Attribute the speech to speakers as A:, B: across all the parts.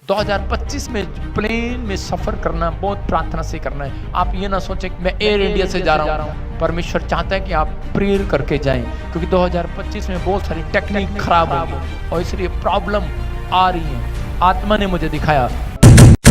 A: 2025 में प्लेन में सफर करना बहुत प्रार्थना से करना है। आप ये ना सोचें कि मैं एयर इंडिया से जा रहा हूँ। परमेश्वर चाहता है कि आप प्रेयर करके जाएं, क्योंकि 2025 में बहुत सारी टेक्निक खराब होगी और इसलिए प्रॉब्लम आ रही है। आत्मा ने मुझे दिखाया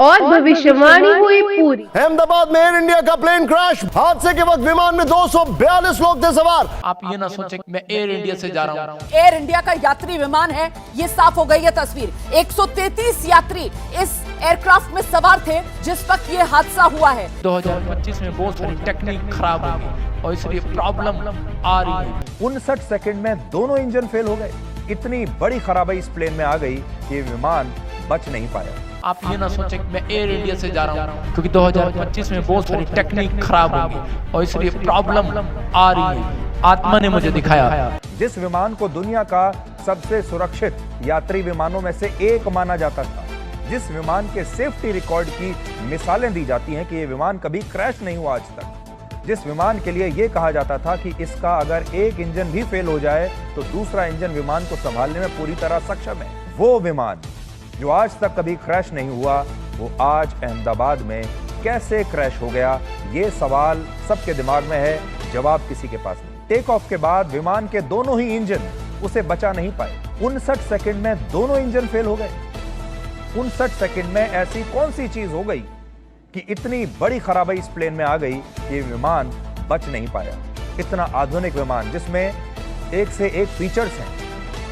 B: और भविष्यवाणी हुई पूरी।
C: अहमदाबाद में एयर इंडिया का प्लेन क्रैश। हादसे के वक्त विमान में 242 लोग थे सवार।
A: आप ये ना सोचें कि मैं एयर इंडिया से जा रहा हूँ।
D: एयर इंडिया का यात्री विमान है, ये साफ हो गई है तस्वीर। 133 यात्री इस एयरक्राफ्ट में सवार थे जिस वक्त ये हादसा हुआ है।
A: 2025 में बहुत सारी टेक्निक खराब होगी और इसलिए प्रॉब्लम आ रही है।
E: 59 सेकंड में दोनों इंजन फेल हो गए। इतनी बड़ी खराबी इस प्लेन में आ गई कि विमान बच नहीं पाया।
A: आप ये ना सोचें कि मैं एयर इंडिया से जा रहा हूँ, क्योंकि 2025 में बहुत सारी टेक्निक खराब होगी और इसलिए प्रॉब्लम आ रही है। आत्मा ने मुझे दिखाया
E: जिस विमान को दुनिया का सबसे सुरक्षित यात्री विमानों में से एक माना जाता था, जिस विमान के सेफ्टी रिकॉर्ड की मिसालें दी जाती हैं कि ये विमान कभी क्रैश नहीं हुआ आज तक, जिस विमान के लिए ये कहा जाता था कि इसका अगर एक इंजन भी फेल हो जाए तो दूसरा इंजन विमान को संभालने में पूरी तरह सक्षम है, वो विमान जो आज तक कभी क्रैश नहीं हुआ, वो आज अहमदाबाद में कैसे क्रैश हो गया, ये सवाल सबके दिमाग में है, जवाब किसी के पास नहीं। टेक ऑफ के बाद विमान के दोनों ही इंजन उसे बचा नहीं पाए। 59 सेकंड में दोनों इंजन फेल हो गए। 59 सेकंड में ऐसी कौन सी चीज हो गई कि इतनी बड़ी खराबी इस प्लेन में आ गई कि विमान बच नहीं पाया। इतना आधुनिक विमान जिसमें एक से एक फीचर्स हैं,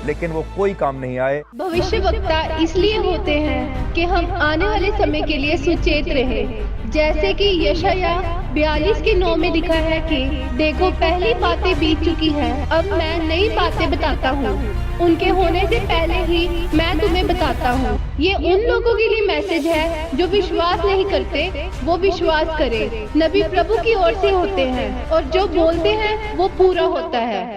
E: लेकिन वो कोई काम नहीं आए।
B: भविष्यवक्ता इसलिए होते हैं कि हम आने वाले समय के लिए सुचेत रहें। जैसे कि यशाया 42:9 में लिखा है कि देखो पहली बातें बीत चुकी हैं, अब मैं नई बातें बताता हूँ, उनके होने से पहले ही मैं तुम्हें बताता हूँ। ये उन लोगों के लिए मैसेज है जो विश्वास नहीं करते, वो विश्वास करें। नबी प्रभु की ओर से होते हैं और जो बोलते हैं वो पूरा होता है।